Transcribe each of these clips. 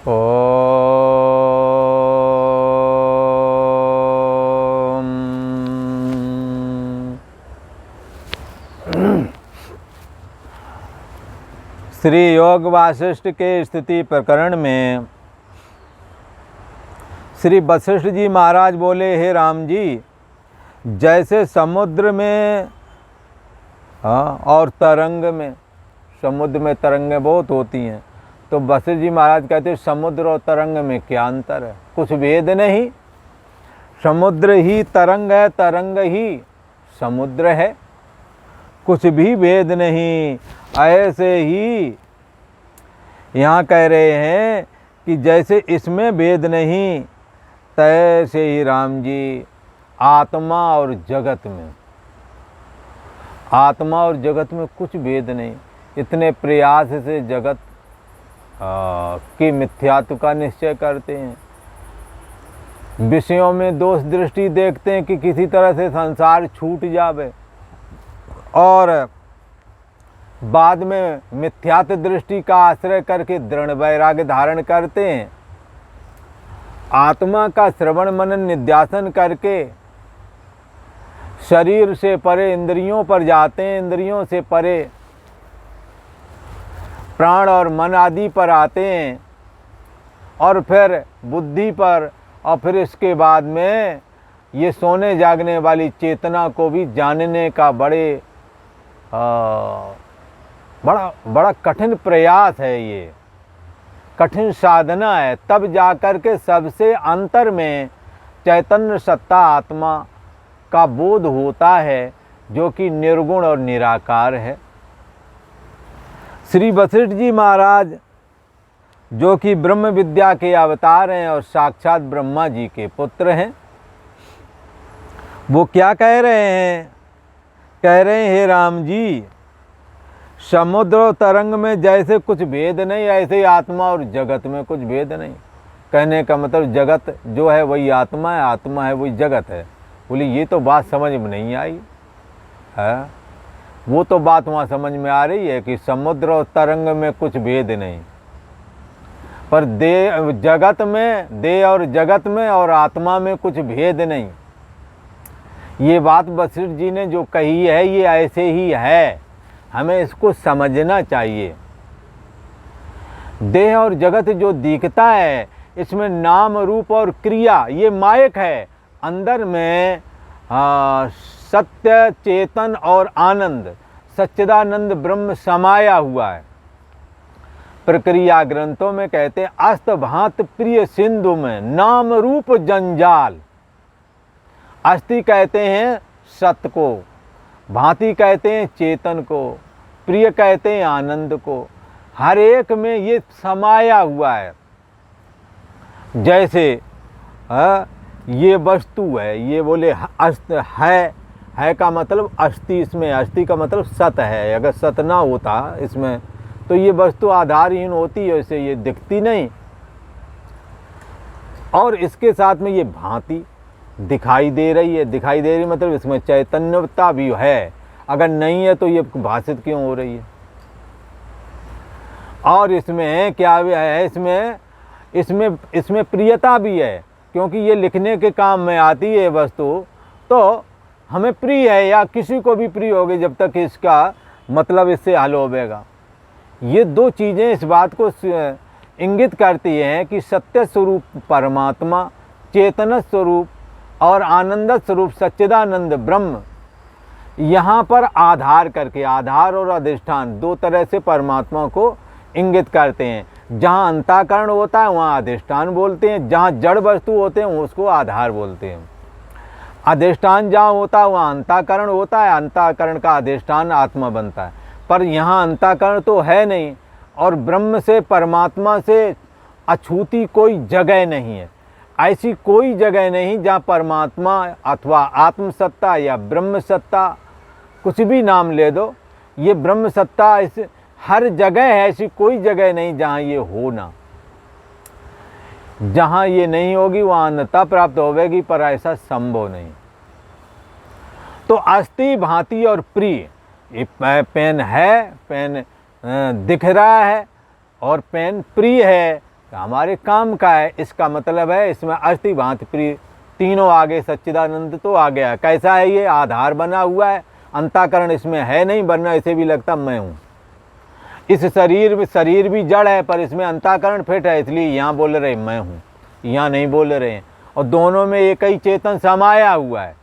ओम। श्री योग वासिष्ठ के स्थिति प्रकरण में श्री वशिष्ठ जी महाराज बोले, हे राम जी, जैसे समुद्र में और तरंग में, समुद्र में तरंगें बहुत होती हैं, तो वशिष्ठ जी महाराज कहते हैं समुद्र और तरंग में क्या अंतर है? कुछ भेद नहीं। समुद्र ही तरंग है, तरंग ही समुद्र है, कुछ भी भेद नहीं। ऐसे ही यहाँ कह रहे हैं कि जैसे इसमें भेद नहीं, तैसे ही राम जी आत्मा और जगत में, आत्मा और जगत में कुछ भेद नहीं। इतने प्रयास से जगत की मिथ्यात्व का निश्चय करते हैं, विषयों में दोष दृष्टि देखते हैं कि किसी तरह से संसार छूट जावे, और बाद में मिथ्यात्व दृष्टि का आश्रय करके दृढ़ वैराग्य धारण करते हैं। आत्मा का श्रवण मनन निध्यासन करके शरीर से परे इंद्रियों पर जाते हैं, इंद्रियों से परे प्राण और मन आदि पर आते हैं, और फिर बुद्धि पर, और फिर इसके बाद में ये सोने जागने वाली चेतना को भी जानने का बड़ा कठिन प्रयास है, ये कठिन साधना है। तब जाकर के सबसे अंतर में चैतन्य सत्ता आत्मा का बोध होता है, जो कि निर्गुण और निराकार है। श्री वशिष्ठ जी महाराज, जो कि ब्रह्म विद्या के अवतार हैं और साक्षात ब्रह्मा जी के पुत्र हैं, वो क्या कह रहे हैं? कह रहे हैं, हे राम जी, समुद्र और तरंग में जैसे कुछ भेद नहीं, ऐसे ही आत्मा और जगत में कुछ भेद नहीं। कहने का मतलब जगत जो है वही आत्मा है, आत्मा है वही जगत है। बोली ये तो बात समझ में नहीं आई है। वो तो बात वहाँ समझ में आ रही है कि समुद्र और तरंग में कुछ भेद नहीं, पर जगत में, देह और जगत में और आत्मा में कुछ भेद नहीं। ये बात वशिष्ठ जी ने जो कही है ये ऐसे ही है, हमें इसको समझना चाहिए। देह और जगत जो दिखता है, इसमें नाम रूप और क्रिया ये मायक है, अंदर में सत्य चेतन और आनंद सच्चिदानंद ब्रह्म समाया हुआ है। प्रक्रिया ग्रंथों में कहते हैं, अस्त भांत प्रिय सिंधु में नाम रूप जंजाल। अस्थि कहते हैं सत्य को, भांति कहते हैं चेतन को, प्रिय कहते हैं आनंद को। हर एक में ये समाया हुआ है। जैसे ये वस्तु है, ये बोले अस्त है का मतलब अस्थि, इसमें अस्थि का मतलब सत है। अगर सत ना होता इसमें तो ये वस्तु आधारहीन होती है, ऐसे ये दिखती नहीं। और इसके साथ में ये भांति दिखाई दे रही है, दिखाई दे रही मतलब इसमें चैतन्यता भी है, अगर नहीं है तो ये भाषित क्यों हो रही है। और इसमें क्या है, इसमें प्रियता भी है, क्योंकि ये लिखने के काम में आती है वस्तु, तो हमें प्रिय है या किसी को भी प्रिय होगी जब तक इसका मतलब इससे हल होगा। ये दो चीज़ें इस बात को इंगित करती हैं कि सत्य स्वरूप परमात्मा, चेतन स्वरूप और आनंद स्वरूप सच्चिदानंद ब्रह्म यहाँ पर आधार करके, आधार और अधिष्ठान दो तरह से परमात्मा को इंगित करते हैं। जहाँ अंतःकरण होता है वहाँ अधिष्ठान बोलते हैं, जहाँ जड़ वस्तु होते हैं उसको आधार बोलते हैं। अधिष्ठान जहाँ होता है वहाँ अंतःकरण होता है, अंतःकरण का अधिष्ठान आत्मा बनता है। पर यहाँ अंतःकरण तो है नहीं, और ब्रह्म से परमात्मा से अछूती कोई जगह नहीं है। ऐसी कोई जगह नहीं जहाँ परमात्मा अथवा आत्मसत्ता या ब्रह्म सत्ता, कुछ भी नाम ले दो, ये ब्रह्म सत्ता इस हर जगह है। ऐसी कोई जगह नहीं जहाँ ये हो ना। जहाँ ये नहीं होगी वहाँ अन्यता प्राप्त होगी, पर ऐसा संभव नहीं। तो अस्थि, भांति और प्रिय, ये पेन है, पेन दिख रहा है, और पेन प्रिय है, हमारे काम का है। इसका मतलब है इसमें अस्थि भांति प्रिय तीनों आगे, सच्चिदानंद तो आ गया। कैसा है ये? आधार बना हुआ है, अंतःकरण इसमें है नहीं, वरना इसे भी लगता मैं हूँ। इस शरीर भी जड़ है, पर इसमें अंतःकरण फिट है, इसलिए यहाँ बोल रहे मैं हूँ, यहाँ नहीं बोल रहे हैं। और दोनों में एक ही चेतन समाया हुआ है,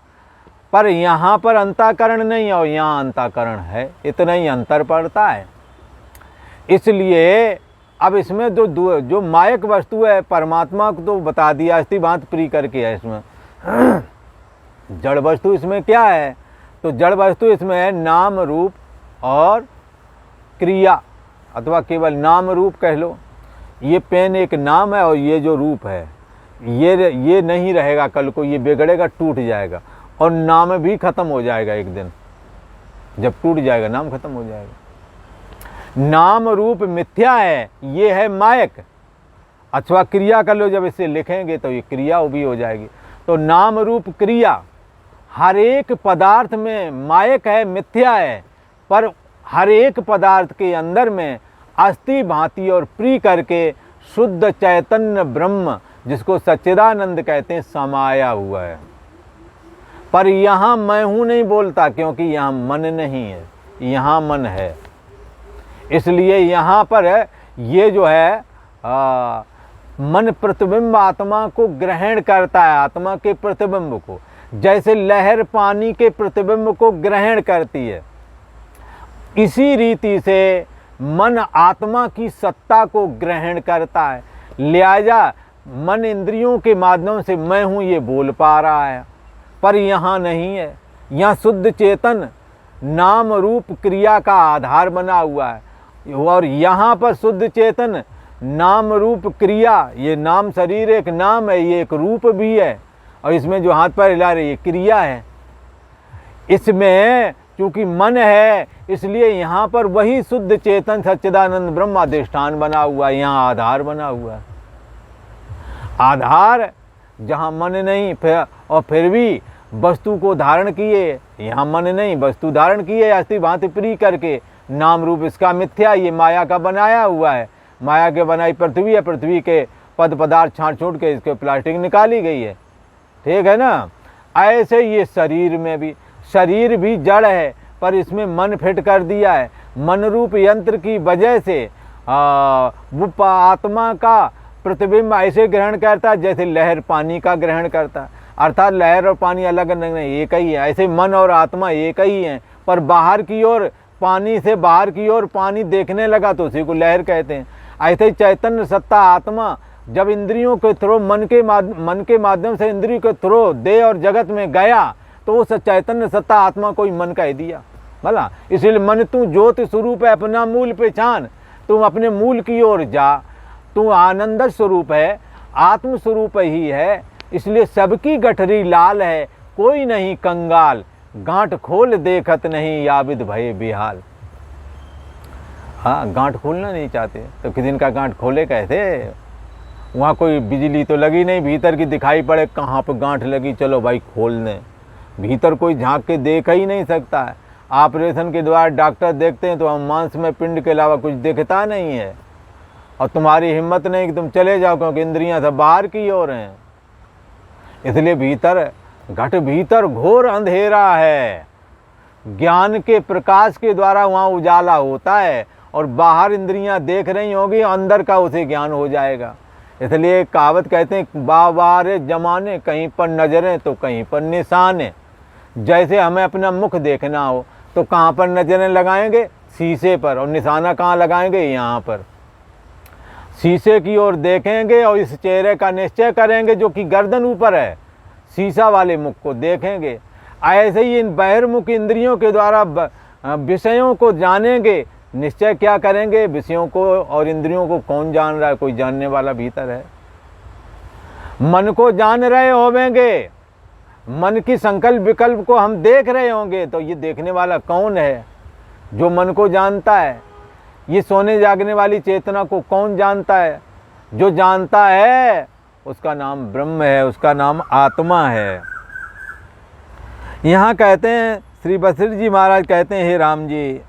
पर यहाँ पर अंतःकरण नहीं और यहाँ अंतःकरण है, इतना ही अंतर पड़ता है। इसलिए अब इसमें जो मायक वस्तु है, परमात्मा को तो बता दिया, अस्थि भांति प्रिय करके है इसमें। जड़ वस्तु इसमें क्या है? तो जड़ वस्तु इसमें है नाम रूप और क्रिया, अथवा केवल नाम रूप कह लो। ये पेन एक नाम है और ये जो रूप है ये नहीं रहेगा, कल को ये बिगड़ेगा, टूट जाएगा और नाम भी खत्म हो जाएगा। एक दिन जब टूट जाएगा नाम खत्म हो जाएगा। नाम रूप मिथ्या है, ये है मायक। अथवा क्रिया कर लो, जब इसे लिखेंगे तो ये क्रिया भी हो जाएगी। तो नाम रूप क्रिया हर एक पदार्थ में मायक है, मिथ्या है, पर हर एक पदार्थ के अंदर में अस्थि भांति और प्रिय करके शुद्ध चैतन्य ब्रह्म, जिसको सच्चिदानंद कहते हैं, समाया हुआ है। पर यहाँ मैं हूँ नहीं बोलता, क्योंकि यहाँ मन नहीं है, यहाँ मन है। इसलिए यहाँ पर ये जो है मन प्रतिबिंब आत्मा को ग्रहण करता है, आत्मा के प्रतिबिंब को, जैसे लहर पानी के प्रतिबिंब को ग्रहण करती है। इसी रीति से मन आत्मा की सत्ता को ग्रहण करता है। लिहाजा मन इंद्रियों के माध्यम से मैं हूँ ये बोल पा रहा है, पर यहाँ नहीं है। यहाँ शुद्ध चेतन नाम रूप क्रिया का आधार बना हुआ है, और यहाँ पर शुद्ध चेतन नाम रूप क्रिया, ये नाम शरीर एक नाम है, ये एक रूप भी है, और इसमें जो हाथ पैर हिला रही है क्रिया है। इसमें चूँकि मन है, इसलिए यहाँ पर वही शुद्ध चेतन सच्चिदानंद ब्रह्म अधिष्ठान बना हुआ है, यहाँ आधार बना हुआ है। आधार जहाँ मन नहीं, फिर भी वस्तु को धारण किए, यहाँ मन नहीं, वस्तु धारण किए अस्थि भांति प्रिय करके। नाम रूप इसका मिथ्या, ये माया का बनाया हुआ है। माया के बनाई पृथ्वी है, पृथ्वी के पद पदार्थ छाँट छूट के इसके प्लास्टिक निकाली गई है, ठीक है ना। ऐसे ये शरीर में भी, शरीर भी जड़ है, पर इसमें मन फिट कर दिया है। मन रूप यंत्र की वजह से वो आत्मा का प्रतिबिंब ऐसे ग्रहण करता है जैसे लहर पानी का ग्रहण करता है। अर्थात लहर और पानी अलग नहीं, एक ही है। ऐसे मन और आत्मा एक ही हैं, पर बाहर की ओर पानी से बाहर की ओर पानी देखने लगा तो उसी को लहर कहते हैं। ऐसे चैतन्य सत्ता आत्मा जब इंद्रियों के थ्रू मन के माध्यम से इंद्रियों के थ्रू देह और जगत में गया, तो उस चैतन्य सत्ता आत्मा को ही मन कह दिया भला। इसलिए मन तू ज्योति स्वरूप है, अपना मूल पहचान, तुम अपने मूल की ओर जा। तू आनंद स्वरूप है, आत्म स्वरूप ही है, इसलिए सबकी गठरी लाल है, कोई नहीं कंगाल। गांठ खोल देखत नहीं, याबिद भये बेहाल। हाँ, गांठ खोलना नहीं चाहते तो किसी दिन का गांठ खोले कैसे? वहाँ कोई बिजली तो लगी नहीं, भीतर की दिखाई पड़े कहाँ पर गांठ लगी, चलो भाई खोल दें। भीतर कोई झांक के देख ही नहीं सकता है। ऑपरेशन के द्वारा डॉक्टर देखते हैं तो हम मांस में पिंड के अलावा कुछ दिखता नहीं है, और तुम्हारी हिम्मत नहीं कि तुम चले जाओ, क्योंकि इंद्रियां सब बाहर की ओर हैं। इसलिए भीतर घट भीतर घोर अंधेरा है। ज्ञान के प्रकाश के द्वारा वहाँ उजाला होता है, और बाहर इंद्रियां देख रही होगी, अंदर का उसे ज्ञान हो जाएगा। इसलिए कहावत कहते हैं, बाबारे जमाने, कहीं पर नजरें तो कहीं पर निशाने। जैसे हमें अपना मुख देखना हो तो कहाँ पर नजरें लगाएंगे? शीशे पर। और निशाना कहाँ लगाएंगे? यहाँ पर। शीशे की ओर देखेंगे और इस चेहरे का निश्चय करेंगे जो कि गर्दन ऊपर है, शीशा वाले मुख को देखेंगे। ऐसे ही इन बहिर्मुख इंद्रियों के द्वारा विषयों को जानेंगे। निश्चय क्या करेंगे? विषयों को और इंद्रियों को कौन जान रहा है? कोई जानने वाला भीतर है। मन को जान रहे होवेंगे, मन की संकल्प विकल्प को हम देख रहे होंगे, तो ये देखने वाला कौन है? जो मन को जानता है। ये सोने जागने वाली चेतना को कौन जानता है? जो जानता है उसका नाम ब्रह्म है, उसका नाम आत्मा है। यहाँ कहते हैं, श्री वशिष्ठ जी महाराज कहते हैं, हे राम जी,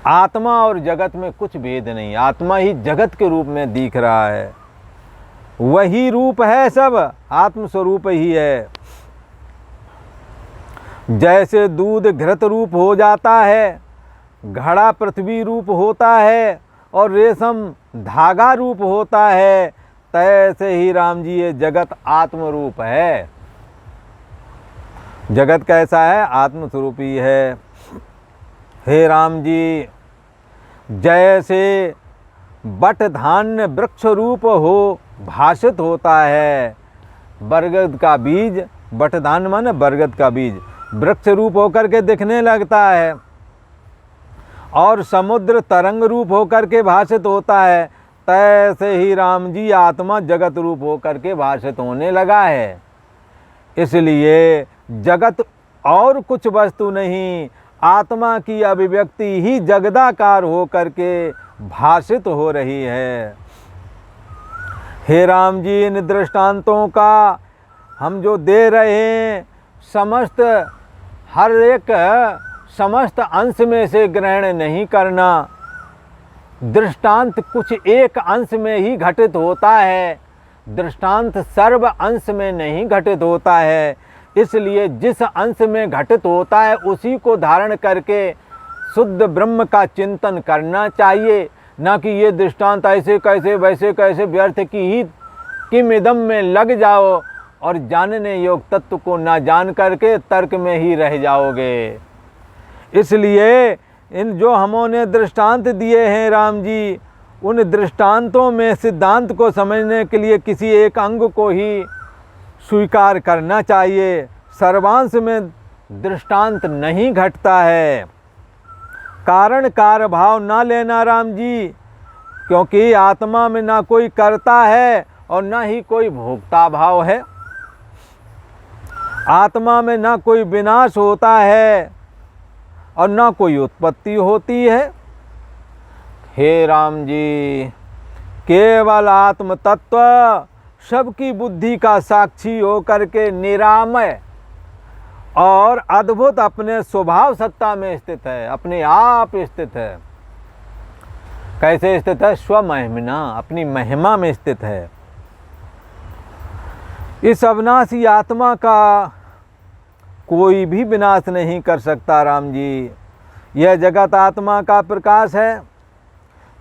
आत्मा और जगत में कुछ भेद नहीं, आत्मा ही जगत के रूप में दिख रहा है, वही रूप है, सब आत्म स्वरूप ही है। जैसे दूध घृत रूप हो जाता है, घड़ा पृथ्वी रूप होता है और रेशम धागा रूप होता है, तैसे ही राम जी ये जगत आत्म रूप है। जगत कैसा है? आत्म स्वरूप ही है। हे राम जी, जैसे बट धान्य वृक्ष रूप हो भाषित होता है, बरगद का बीज, बट धान्य माने बरगद का बीज, वृक्ष रूप होकर के दिखने लगता है, और समुद्र तरंग रूप होकर के भाषित होता है, तैसे ही राम जी आत्मा जगत रूप होकर के भाषित होने लगा है। इसलिए जगत और कुछ वस्तु नहीं, आत्मा की अभिव्यक्ति ही जगदाकार होकर के भाषित हो रही है। हे राम जी, इन दृष्टांतों का हम जो दे रहे हैं, समस्त हर एक समस्त अंश में से ग्रहण नहीं करना। दृष्टांत कुछ एक अंश में ही घटित होता है, दृष्टांत सर्व अंश में नहीं घटित होता है। इसलिए जिस अंश में घटित होता है उसी को धारण करके शुद्ध ब्रह्म का चिंतन करना चाहिए, ना कि ये दृष्टांत ऐसे कैसे वैसे कैसे व्यर्थ की ही किम इदम में लग जाओ और जानने योग तत्व को ना जान करके तर्क में ही रह जाओगे। इसलिए इन जो हमने दृष्टांत दिए हैं राम जी, उन दृष्टांतों में सिद्धांत को समझने के लिए किसी एक अंग को ही स्वीकार करना चाहिए। सर्वांश में दृष्टांत नहीं घटता है। कारण कार्य भाव ना लेना राम जी, क्योंकि आत्मा में ना कोई करता है और ना ही कोई भोक्ता भाव है। आत्मा में ना कोई विनाश होता है और ना कोई उत्पत्ति होती है। हे राम जी, केवल आत्म तत्व सबकी बुद्धि का साक्षी होकर के निरामय और अद्भुत अपने स्वभाव सत्ता में स्थित है, अपने आप स्थित है। कैसे स्थित है? स्वमहिमा, अपनी महिमा में स्थित है। इस अविनाशी आत्मा का कोई भी विनाश नहीं कर सकता राम जी। यह जगत आत्मा का प्रकाश है।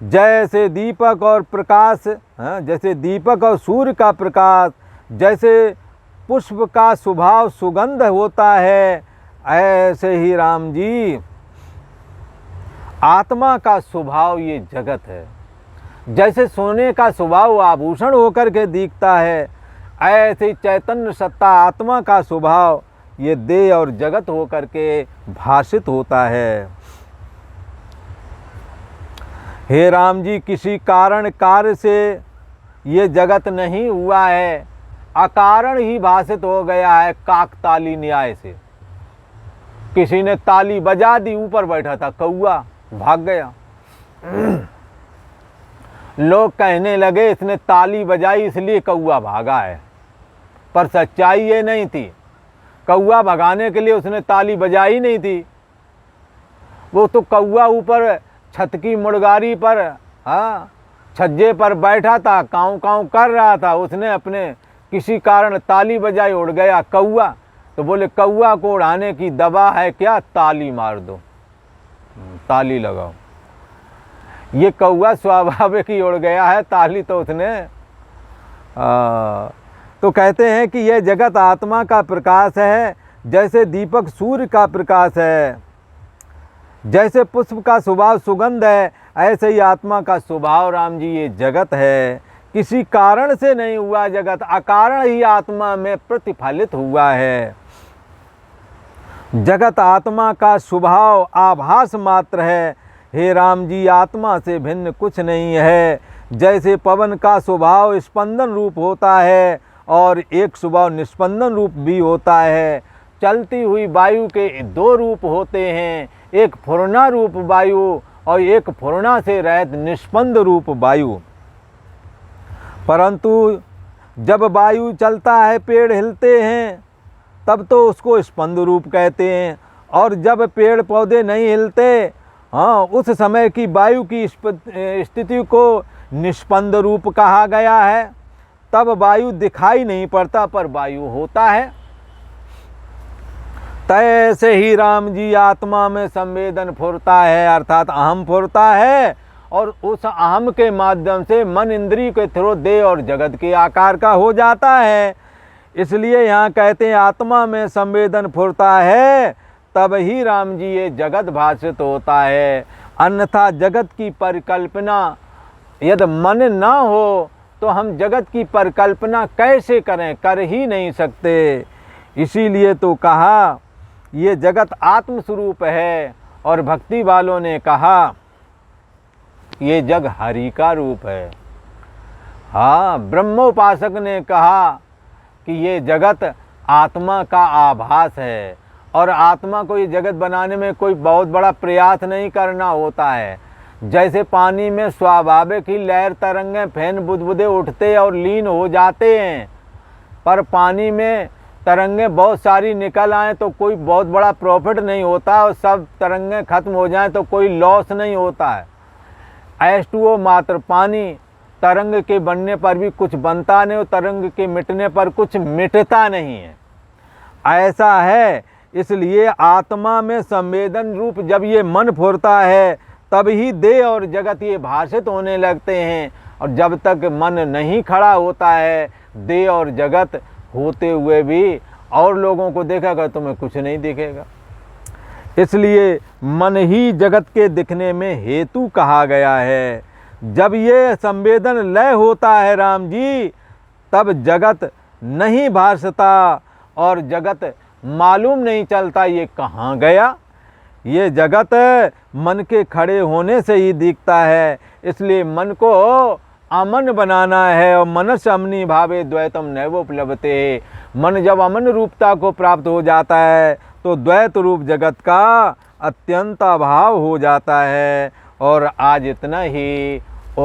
जैसे दीपक और प्रकाश, जैसे दीपक और सूर्य का प्रकाश, जैसे पुष्प का स्वभाव सुगंध होता है, ऐसे ही राम जी आत्मा का स्वभाव ये जगत है। जैसे सोने का स्वभाव आभूषण होकर के दिखता है, ऐसे चैतन्य सत्ता आत्मा का स्वभाव ये देह और जगत होकर के भाषित होता है। हे राम जी, किसी कारण कार्य से ये जगत नहीं हुआ है, अकारण ही भाषित हो गया है। काकताली न्याय से किसी ने ताली बजा दी, ऊपर बैठा था कौआ, भाग गया। लोग कहने लगे इसने ताली बजाई इसलिए कौआ भागा है, पर सच्चाई ये नहीं थी। कौआ भगाने के लिए उसने ताली बजाई नहीं थी, वो तो कौआ ऊपर छत की मुड़गारी पर, छज्जे पर बैठा था, काँव काँव कर रहा था। उसने अपने किसी कारण ताली बजाई, उड़ गया कौआ। तो बोले कौआ को उड़ाने की दवा है क्या? ताली मार दो, ताली लगाओ। ये कौआ स्वाभाविक ही उड़ गया है, ताली तो उसने तो कहते हैं कि यह जगत आत्मा का प्रकाश है। जैसे दीपक सूर्य का प्रकाश है, जैसे पुष्प का स्वभाव सुगंध है, ऐसे ही आत्मा का स्वभाव राम जी ये जगत है। किसी कारण से नहीं हुआ जगत, अकारण ही आत्मा में प्रतिफलित हुआ है। जगत आत्मा का स्वभाव आभास मात्र है। हे राम जी, आत्मा से भिन्न कुछ नहीं है। जैसे पवन का स्वभाव स्पंदन रूप होता है और एक स्वभाव निस्पंदन रूप भी होता है। चलती हुई वायु के दो रूप होते हैं, एक फुरना रूप वायु और एक फुरना से रहित निस्पंद रूप वायु। परंतु जब वायु चलता है, पेड़ हिलते हैं, तब तो उसको स्पंद रूप कहते हैं, और जब पेड़ पौधे नहीं हिलते हाँ, उस समय की वायु की स्थिति को निष्पंद रूप कहा गया है। तब वायु दिखाई नहीं पड़ता पर वायु होता है। तैसे ही राम जी आत्मा में संवेदन फुरता है, अर्थात अहम फुरता है, और उस अहम के माध्यम से मन इंद्रिय के थ्रू देह और जगत के आकार का हो जाता है। इसलिए यहाँ कहते हैं आत्मा में संवेदन फुरता है, तब ही राम जी ये जगत भाषित होता है। अन्यथा जगत की परिकल्पना यदि मन ना हो तो हम जगत की परिकल्पना कैसे करें, कर ही नहीं सकते। इसीलिए तो कहा ये जगत आत्मस्वरूप है, और भक्ति वालों ने कहा ये जग हरि का रूप है। हाँ, ब्रह्मोपासक ने कहा कि ये जगत आत्मा का आभास है, और आत्मा को ये जगत बनाने में कोई बहुत बड़ा प्रयास नहीं करना होता है। जैसे पानी में स्वाभाविक ही लहर तरंगें फेन बुदबुदे उठते और लीन हो जाते हैं, पर पानी में तरंगें बहुत सारी निकल आएँ तो कोई बहुत बड़ा प्रॉफिट नहीं होता, और सब तरंगें खत्म हो जाएं तो कोई लॉस नहीं होता है। H2O मात्र पानी, तरंग के बनने पर भी कुछ बनता नहीं और तरंग के मिटने पर कुछ मिटता नहीं है, ऐसा है। इसलिए आत्मा में संवेदन रूप जब ये मन फुरता है तब ही देह और जगत ये भाषित होने लगते हैं, और जब तक मन नहीं खड़ा होता है देह और जगत होते हुए भी और लोगों को देखेगा तुम्हें कुछ नहीं दिखेगा। इसलिए मन ही जगत के दिखने में हेतु कहा गया है। जब ये संवेदन लय होता है राम जी, तब जगत नहीं भासता और जगत मालूम नहीं चलता ये कहाँ गया। ये जगत मन के खड़े होने से ही दिखता है। इसलिए मन को अमन बनाना है, और मनस अमनी भावे द्वैतम नैवोपलभते। मन जब अमन रूपता को प्राप्त हो जाता है तो द्वैत रूप जगत का अत्यंत अभाव हो जाता है। और आज इतना ही। ओ